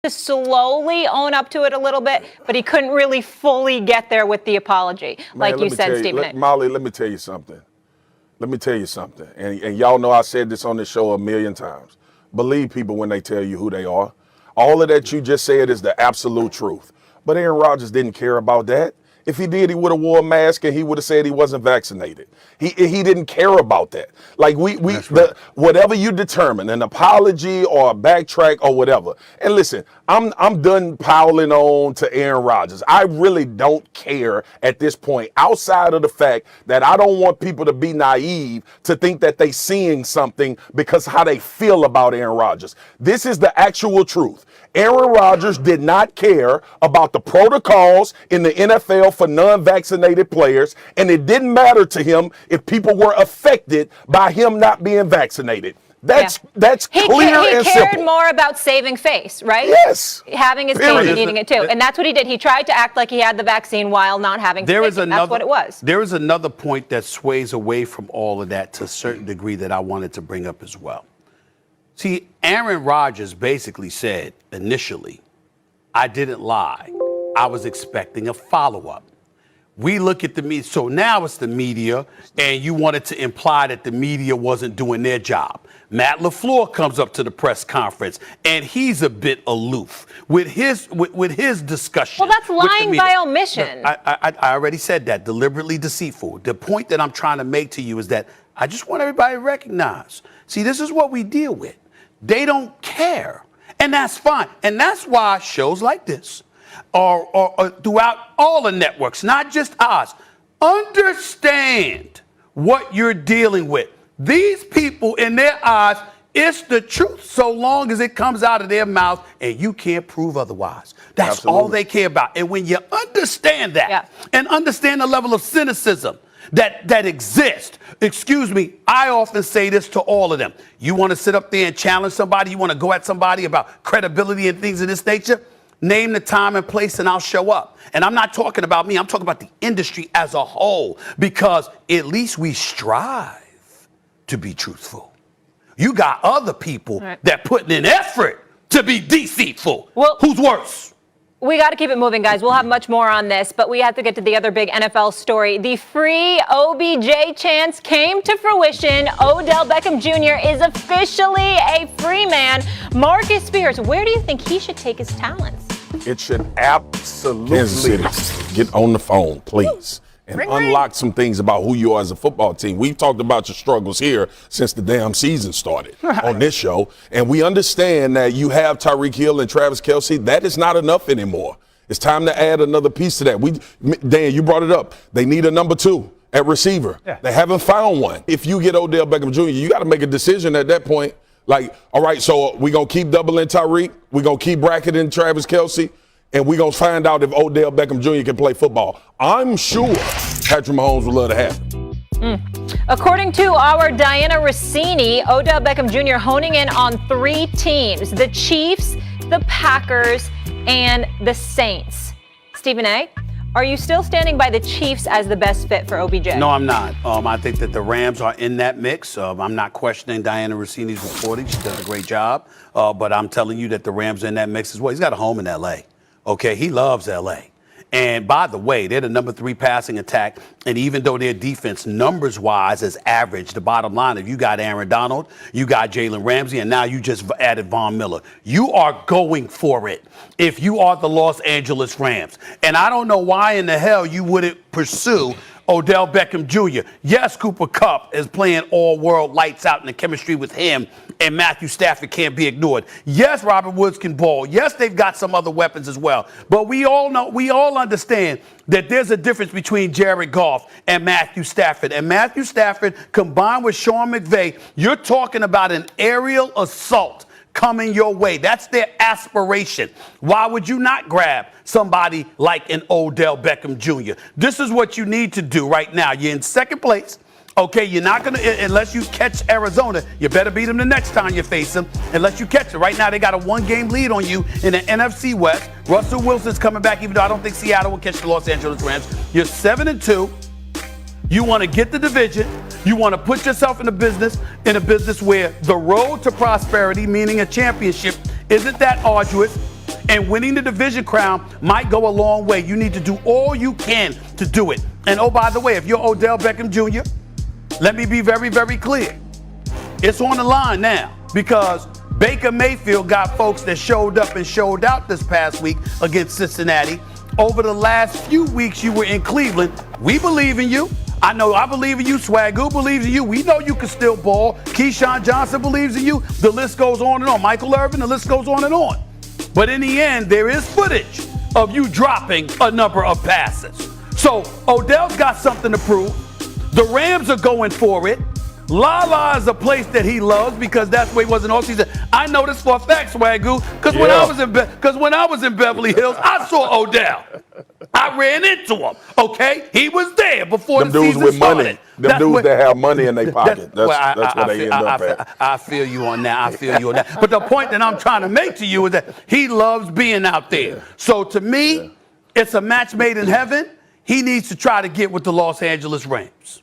to slowly own up to it a little bit, but he couldn't really fully get there with the apology, like you said, Stephen A. Molly, let me tell you something. And y'all know I said this on this show a million times. Believe people when they tell you who they are. All of that you just said is the absolute truth. But Aaron Rodgers didn't care about that. If he did, he would have wore a mask and he would have said he wasn't vaccinated. He didn't care about that. Like whatever you determine, an apology or a backtrack or whatever. And listen, I'm done piling on to Aaron Rodgers. I really don't care at this point, outside of the fact that I don't want people to be naive to think that they seeing something because how they feel about Aaron Rodgers. This is the actual truth. Aaron Rodgers did not care about the protocols in the NFL for non-vaccinated players, and it didn't matter to him if people were affected by him not being vaccinated. That's clear and simple. He cared more about saving face, right? Yes. Having his face and eating it too. And that's what he did. He tried to act like he had the vaccine while not having to. That's what it was. There is another point that sways away from all of that to a certain degree that I wanted to bring up as well. See, Aaron Rodgers basically said initially, I didn't lie. I was expecting a follow-up. We look at the media. So now it's the media, and you wanted to imply that the media wasn't doing their job. Matt LaFleur comes up to the press conference, and he's a bit aloof with his discussion. Well, that's lying by omission. I already said that, deliberately deceitful. The point that I'm trying to make to you is that I just want everybody to recognize, see, this is what we deal with. They don't care, and that's fine. And that's why shows like this are throughout all the networks, not just ours, understand what you're dealing with. These people, in their eyes, it's the truth so long as it comes out of their mouth and you can't prove otherwise. That's Absolutely. all they care about. And when you understand that and understand the level of cynicism that exists. Excuse me, I often say this to all of them. You want to sit up there and challenge somebody? You want to go at somebody about credibility and things of this nature? Name the time and place and I'll show up. And I'm not talking about me. I'm talking about the industry as a whole, because at least we strive to be truthful. You got other people that put in effort to be deceitful. Well, who's worse? We got to keep it moving, guys. We'll have much more on this, but we have to get to the other big NFL story. The free OBJ chance came to fruition. Odell Beckham Jr. is officially a free man. Marcus Spears, where do you think he should take his talents? It should absolutely Kansas City, get on the phone, please, and unlock some things about who you are as a football team. We've talked about your struggles here since the damn season started on this show, and we understand that you have Tyreek Hill and Travis Kelce. That is not enough anymore. It's time to add another piece to that. Dan, you brought it up. They need a number 2 at receiver. They haven't found one. If you get Odell Beckham Jr., you got to make a decision at that point. Like, all right, so we're going to keep doubling Tyreek. We're going to keep bracketing Travis Kelce. And we're going to find out if Odell Beckham Jr. can play football. I'm sure Patrick Mahomes would love to have it. According to our Diana Rossini, Odell Beckham Jr. honing in on 3 teams: the Chiefs, the Packers, and the Saints. Stephen A., are you still standing by the Chiefs as the best fit for OBJ? No, I'm not. I think that the Rams are in that mix. I'm not questioning Diana Rossini's reporting. She does a great job. But I'm telling you that the Rams are in that mix as well. He's got a home in L.A. Okay, he loves L.A. And by the way, they're the number 3 passing attack. And even though their defense numbers-wise is average, the bottom line, if you got Aaron Donald, you got Jalen Ramsey, and now you just added Von Miller, you are going for it if you are the Los Angeles Rams. And I don't know why in the hell you wouldn't pursue Odell Beckham Jr. Yes, Cooper Kupp is playing all-world, lights out, and the chemistry with him and Matthew Stafford can't be ignored. Yes, Robert Woods can ball. Yes, they've got some other weapons as well. But we all understand that there's a difference between Jared Goff and Matthew Stafford. And Matthew Stafford combined with Sean McVay, you're talking about an aerial assault coming your way. That's their aspiration. Why would you not grab somebody like an Odell Beckham Jr.? This is what you need to do right now. You're in second place. Okay, you're not going to, unless you catch Arizona, you better beat them the next time you face them, unless you catch it. Right now, they got a 1-game lead on you in the NFC West. Russell Wilson's coming back, even though I don't think Seattle will catch the Los Angeles Rams. You're 7-2. You want to get the division. You want to put yourself in a business where the road to prosperity, meaning a championship, isn't that arduous. And winning the division crown might go a long way. You need to do all you can to do it. And oh, by the way, if you're Odell Beckham Jr., let me be very, very clear. It's on the line now because Baker Mayfield got folks that showed up and showed out this past week against Cincinnati. Over the last few weeks you were in Cleveland. We believe in you. I know I believe in you. Swagoo believes in you. We know you can still ball. Keyshawn Johnson believes in you. The list goes on and on. Michael Irvin, the list goes on and on. But in the end, there is footage of you dropping a number of passes. So Odell's got something to prove. The Rams are going for it. La is a place that he loves because that's where he was in all season. I know this for a fact, Swagoo, because when I was in Beverly Hills, I saw Odell. I ran into him. Okay, he was there before the season with started. Money. Them dudes that have money in their pocket. That's what they end up at. I feel you on that. I feel you on that. But the point that I'm trying to make to you is that he loves being out there. So to me, it's a match made in heaven. He needs to try to get with the Los Angeles Rams.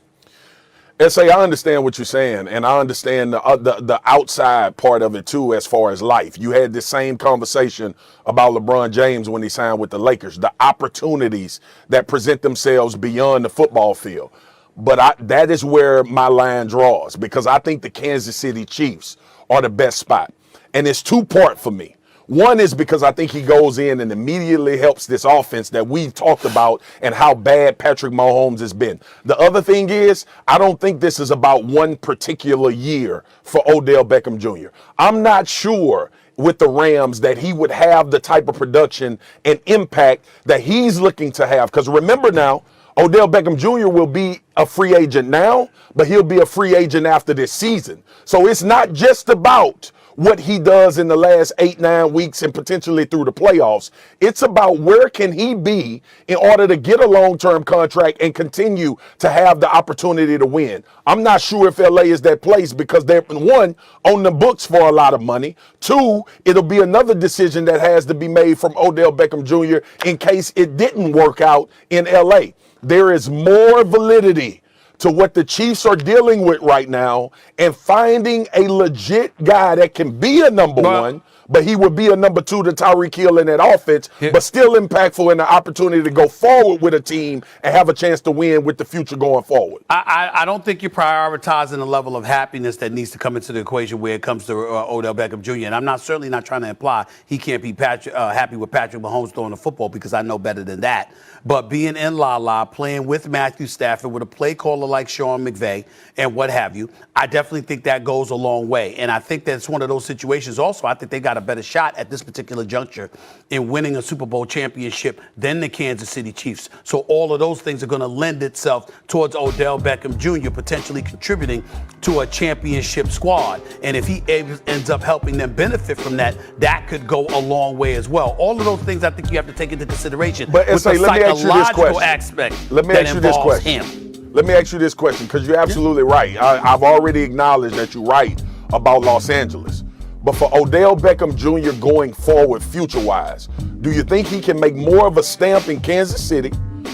S.A., I understand what you're saying, and I understand the outside part of it, too, as far as life. You had this same conversation about LeBron James when he signed with the Lakers, the opportunities that present themselves beyond the football field. But that is where my line draws, because I think the Kansas City Chiefs are the best spot. And it's two-part for me. One is because I think he goes in and immediately helps this offense that we've talked about and how bad Patrick Mahomes has been. The other thing is, I don't think this is about one particular year for Odell Beckham Jr. I'm not sure with the Rams that he would have the type of production and impact that he's looking to have. Because remember now, Odell Beckham Jr. will be a free agent now, but he'll be a free agent after this season. So it's not just about what he does in the last 8-9 weeks and potentially through the playoffs. It's about where can he be in order to get a long-term contract and continue to have the opportunity to win. I'm not sure if LA is that place because they're, one, on the books for a lot of money. Two, it'll be another decision that has to be made from Odell Beckham Jr. in case it didn't work out in LA. There is more validity to what the Chiefs are dealing with right now and finding a legit guy that can be a number one, but he would be a number two to Tyreek Hill in that offense, but still impactful in the opportunity to go forward with a team and have a chance to win with the future going forward. I don't think you're prioritizing the level of happiness that needs to come into the equation where it comes to Odell Beckham Jr. And I'm certainly not trying to imply he can't be happy with Patrick Mahomes throwing the football because I know better than that. But being in La, playing with Matthew Stafford, with a play caller like Sean McVay and what have you, I definitely think that goes a long way. And I think that's one of those situations also. I think they got a better shot at this particular juncture in winning a Super Bowl championship than the Kansas City Chiefs. So all of those things are going to lend itself towards Odell Beckham Jr. potentially contributing to a championship squad. And if he ends up helping them benefit from that, that could go a long way as well. All of those things I think you have to take into consideration. But with the let me ask you this question. Aspect let me that ask you this question. Him. Let me ask you this question, because you're absolutely right. I've already acknowledged that you're right about Los Angeles. But for Odell Beckham Jr. going forward future-wise, do you think he can make more of a stamp in Kansas City,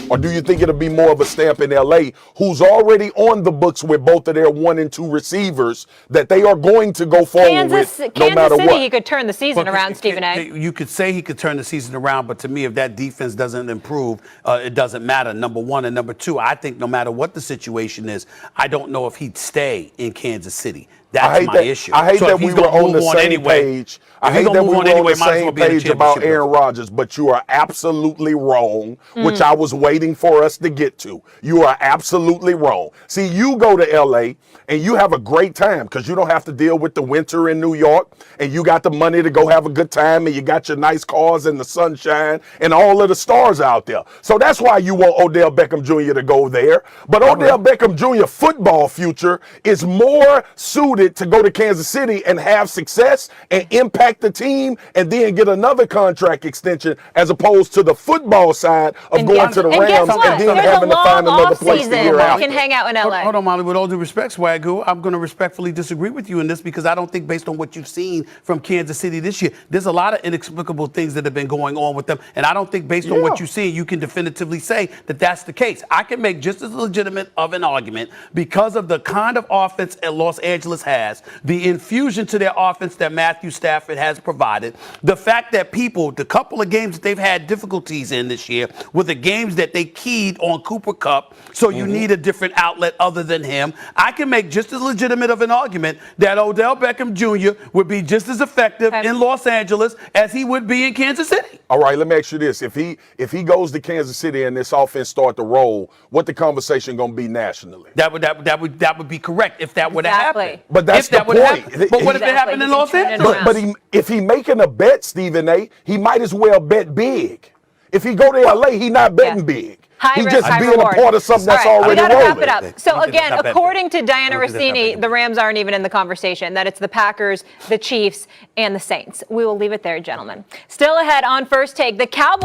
or do you think it'll be more of a stamp in LA, who's already on the books with both of their 1 and 2 receivers that they are going to go forward with no matter City, what? he could turn the season around, Stephen A. You could say he could turn the season around, but to me, if that defense doesn't improve, it doesn't matter, number one. And number two, I think no matter what the situation is, I don't know if he'd stay in Kansas City. That's my issue. I hate that we were on the same page. I hate that we were on the same page about Aaron Rodgers, but you are absolutely wrong, which I was waiting for us to get to. You are absolutely wrong. See, you go to L.A. and you have a great time because you don't have to deal with the winter in New York, and you got the money to go have a good time, and you got your nice cars and the sunshine and all of the stars out there. So that's why you want Odell Beckham Jr. to go there. But Odell Beckham Jr. football future is more suited to go to Kansas City and have success and impact the team and then get another contract extension as opposed to the football side of going to the Rams and then having to find another place the year after. Can hang out in LA. Hold on, Molly. With all due respect, Swagoo, I'm going to respectfully disagree with you in this because I don't think based on what you've seen from Kansas City this year, there's a lot of inexplicable things that have been going on with them. And I don't think based on what you've seen, you can definitively say that that's the case. I can make just as legitimate of an argument because of the kind of offense Los Angeles has has, the infusion to their offense that Matthew Stafford has provided, the fact that the couple of games that they've had difficulties in this year were the games that they keyed on Cooper Kupp, so you need a different outlet other than him. I can make just as legitimate of an argument that Odell Beckham Jr. would be just as effective in Los Angeles as he would be in Kansas City. All right, let me ask you this. If he goes to Kansas City and this offense start to roll, what the conversation going to be nationally? That would be correct if that would have happened. But that's the point. But what if it happened in Los Angeles? But if he making a bet, Stephen A., he might as well bet big. If he go to LA, he not betting big. He's just being a part of something that's already rolling. We got to wrap it up. So again, according to Diana Rossini, the Rams aren't even in the conversation, that it's the Packers, the Chiefs, and the Saints. We will leave it there, gentlemen. Still ahead on First Take, the Cowboys